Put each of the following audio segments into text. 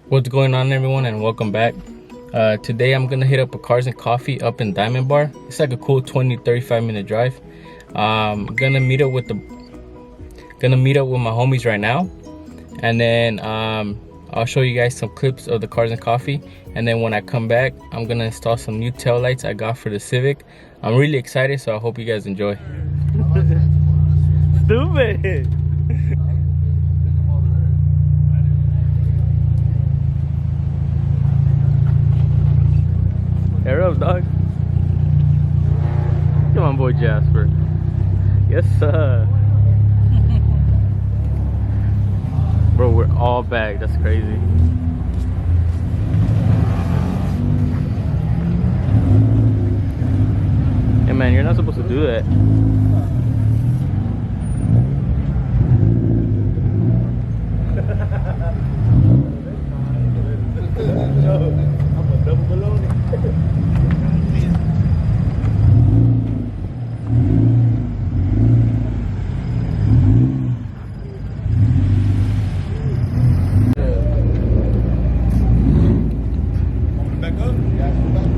What's going on, everyone, and welcome back. Today I'm gonna hit up a Cars and Coffee up in Diamond Bar. It's like a cool 20-35 minute drive. Gonna meet up with my homies right now, and then I'll show you guys some clips of the Cars and Coffee. And then when I come back, I'm gonna install some new tail lights I got for the Civic. I'm really excited, so I hope you guys enjoy. Stupid. Air up, dog. Come on, boy Jasper. Yes, sir. Bro, we're all back. That's crazy. Hey, man, you're not supposed to do that. I'm a double baloney. Back up? Yeah, go back.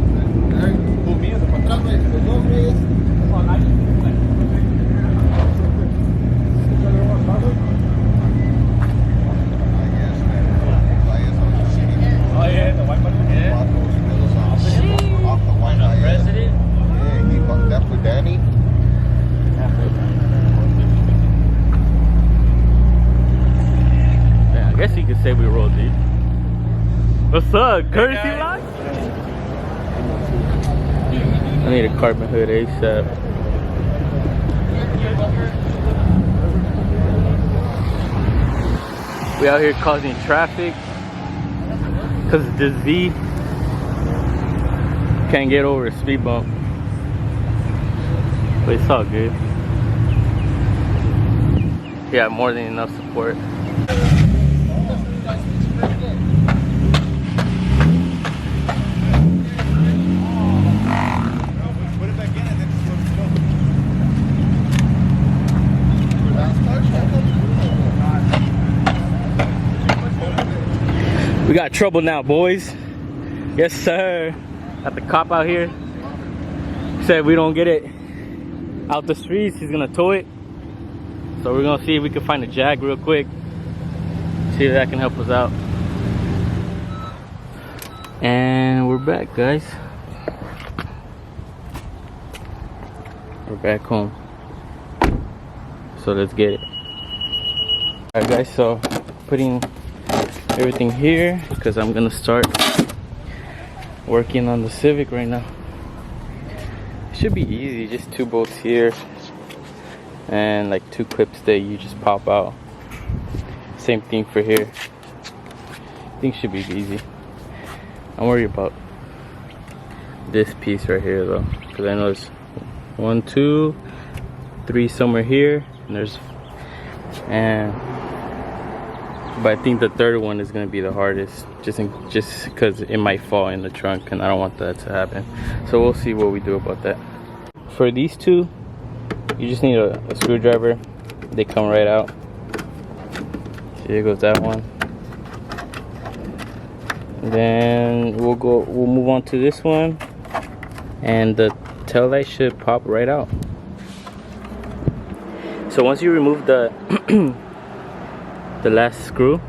Put me in the patrón, los dos, güeyes. Oh yeah, the white button. Yeah. Off the white president. Yeah, he fucked that for Danny. Yeah, I guess you could say we rolled deep. What's up, courtesy vlog? I need a carbon hood ASAP. We out here causing traffic because this Z can't get over a speed bump. But it's all good. Yeah, more than enough support. We got trouble now, boys. Yes, sir. Got the cop out here. Said if we don't get it out the streets, he's gonna tow it. So we're gonna see if we can find a jag real quick. See if that can help us out. And we're back, guys. We're back home. So let's get it. Alright, guys, so putting everything here because I'm gonna start working on the Civic right now. It should be easy, just 2 bolts here and like 2 clips that you just pop out. Same thing for here. I think should be easy. I'm worried about this piece right here though, because I know there's 1, 2, 3 somewhere here, and but I think the third one is gonna be the hardest, just because it might fall in the trunk, and I don't want that to happen. So we'll see what we do about that. For these 2, you just need a screwdriver. They come right out. So here goes that one. And then we'll move on to this one, and the tail light should pop right out. So once you remove the the last screw,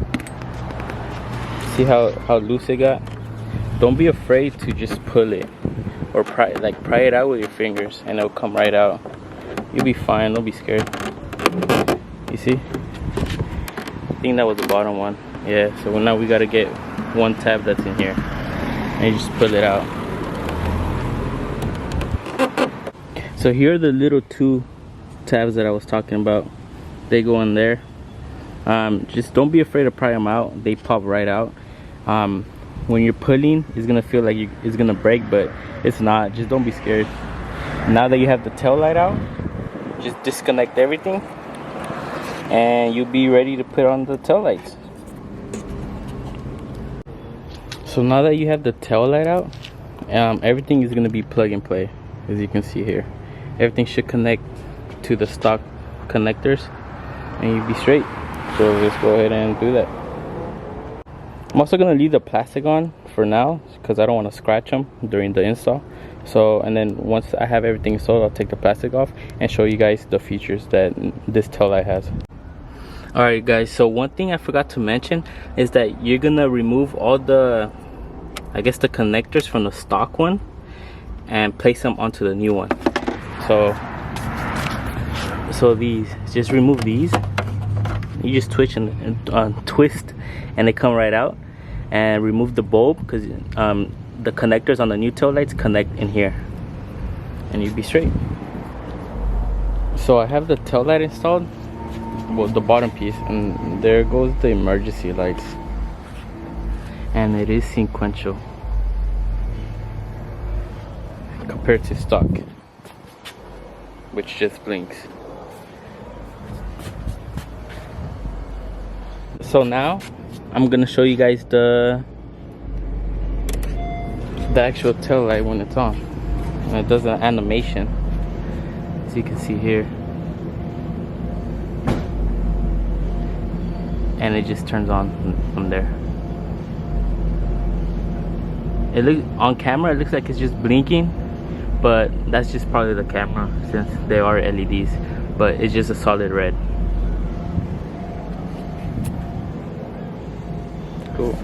see how loose it got? Don't be afraid to just pull it or pry it out with your fingers, and it'll come right out. You'll be fine, don't be scared. You see? I think that was the bottom one. Yeah, so now we gotta get one tab that's in here, and you just pull it out. So here are the little 2 tabs that I was talking about. They go in there. Just don't be afraid to pry them out. They pop right out. When you're pulling, it's gonna feel like it's gonna break, but it's not. Just don't be scared. Now that you have the tail light out, just disconnect everything and you'll be ready to put on the tail lights. So now that you have the tail light out, everything is gonna be plug and play. As you can see here, everything should connect to the stock connectors and you'll be straight. So let's go ahead and do that. I'm also gonna leave the plastic on for now because I don't want to scratch them during the install. So, and then once I have everything installed, I'll take the plastic off and show you guys the features that this tail light has. Alright guys, so one thing I forgot to mention is that you're gonna remove all the, I guess, the connectors from the stock one and place them onto the new one. So these, just remove these. You just twist and they come right out. And remove the bulb because the connectors on the new tail lights connect in here, and you'd be straight. So I have the tail light installed, well, the bottom piece, and there goes the emergency lights, and it is sequential compared to stock, which just blinks. So now I'm gonna show you guys the actual tail light when it's on, and it does an animation, as you can see here, and it just turns on from there. It looks on camera, it looks like it's just blinking, but that's just probably the camera since they are LEDs, but it's just a solid red. Cool.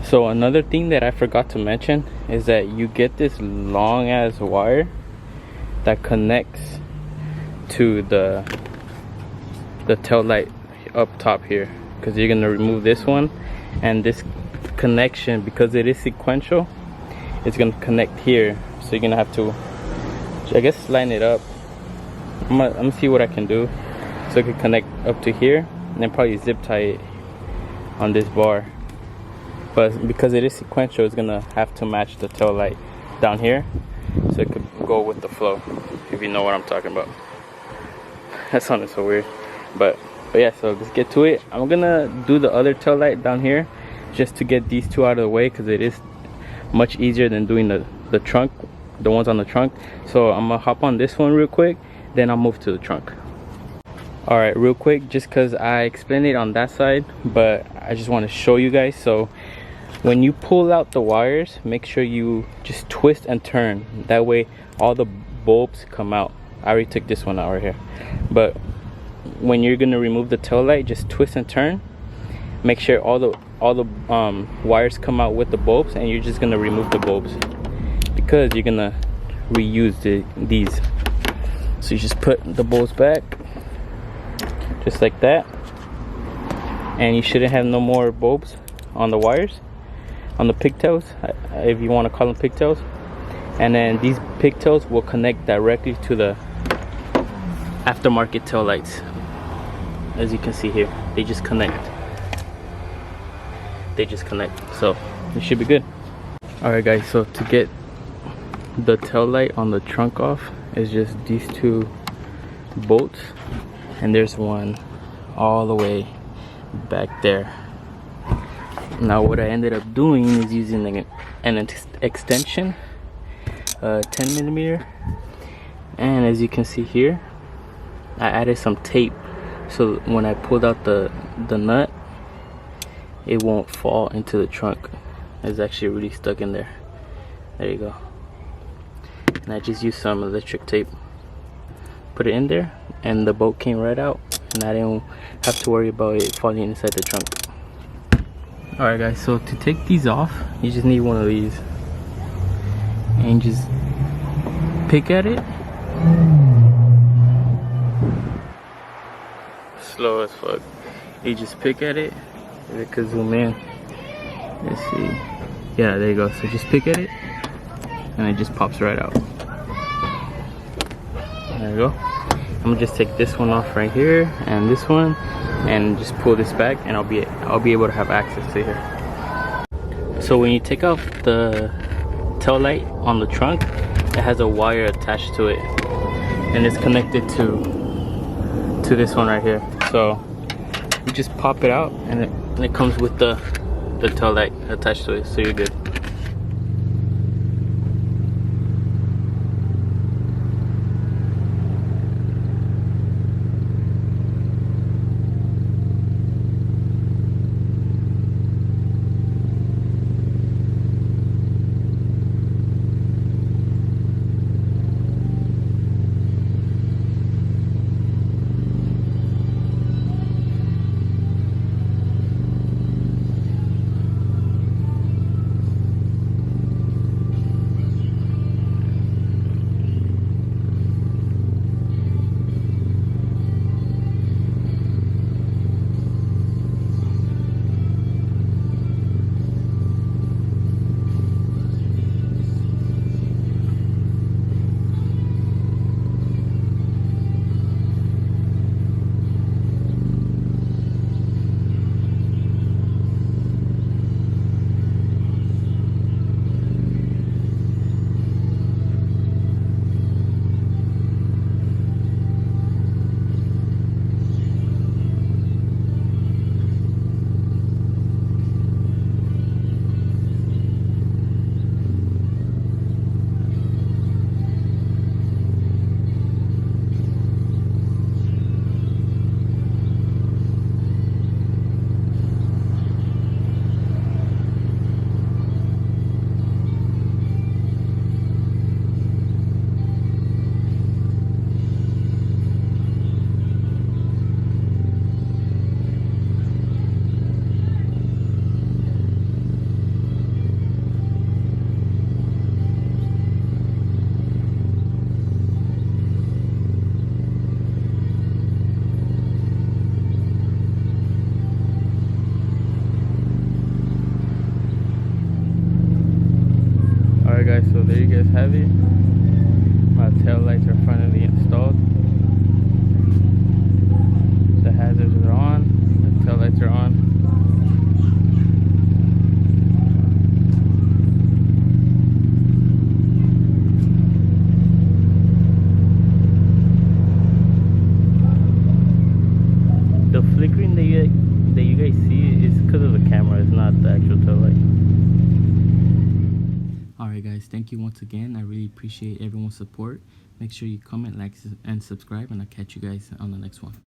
So another thing that I forgot to mention is that you get this long ass wire that connects to the tail light up top here, because you're gonna remove this one, and this connection, because it is sequential, it's gonna connect here. So you're gonna have to, I guess, line it up. I'm gonna see what I can do so it can connect up to here, and then probably zip tie it on this bar. But because it is sequential, it's gonna have to match the tail light down here, so it could go with the flow, if you know what I'm talking about. That sounded so weird, but yeah, so let's get to it. I'm gonna do the other tail light down here just to get these two out of the way, because it is much easier than doing the trunk, the ones on the trunk. So I'm gonna hop on this one real quick, then I'll move to the trunk. All right, real quick, just because I explained it on that side, but I just want to show you guys. So when you pull out the wires, make sure you just twist and turn, that way all the bulbs come out. I already took this one out right here, but when you're gonna remove the tail light, just twist and turn, make sure all the wires come out with the bulbs, and you're just gonna remove the bulbs because you're gonna reuse these. So you just put the bulbs back just like that, and you shouldn't have no more bulbs on the wires, on the pigtails, if you want to call them pigtails. And then these pigtails will connect directly to the aftermarket tail lights. As you can see here, they just connect, so it should be good. All right guys, so to get the tail light on the trunk off is just these two bolts, and there's one all the way back there. Now what I ended up doing is using an extension, 10mm, and as you can see here, I added some tape, so when I pulled out the nut, it won't fall into the trunk. It's actually really stuck in there. There you go. And I just used some electric tape, put it in there, and the bolt came right out, and I didn't have to worry about it falling inside the trunk. Alright guys, so to take these off, you just need one of these, and just pick at it. Slow as fuck. You just pick at it. If it could zoom in, let's see. Yeah, there you go. So just pick at it, and it just pops right out. There you go. I'm gonna just take this one off right here and this one, and just pull this back, and I'll be able to have access to here. So when you take off the tail light on the trunk, it has a wire attached to it, and it's connected to this one right here. So you just pop it out, and it comes with the tail light attached to it, so you're good. guys, so there you guys have it. My tail lights are finally installed. The hazards are on, the tail lights are on. The flickering that you guys see is because of the camera, it's not the actual tail light. Alright guys, thank you once again. I really appreciate everyone's support. Make sure you comment, like, and subscribe, and I'll catch you guys on the next one.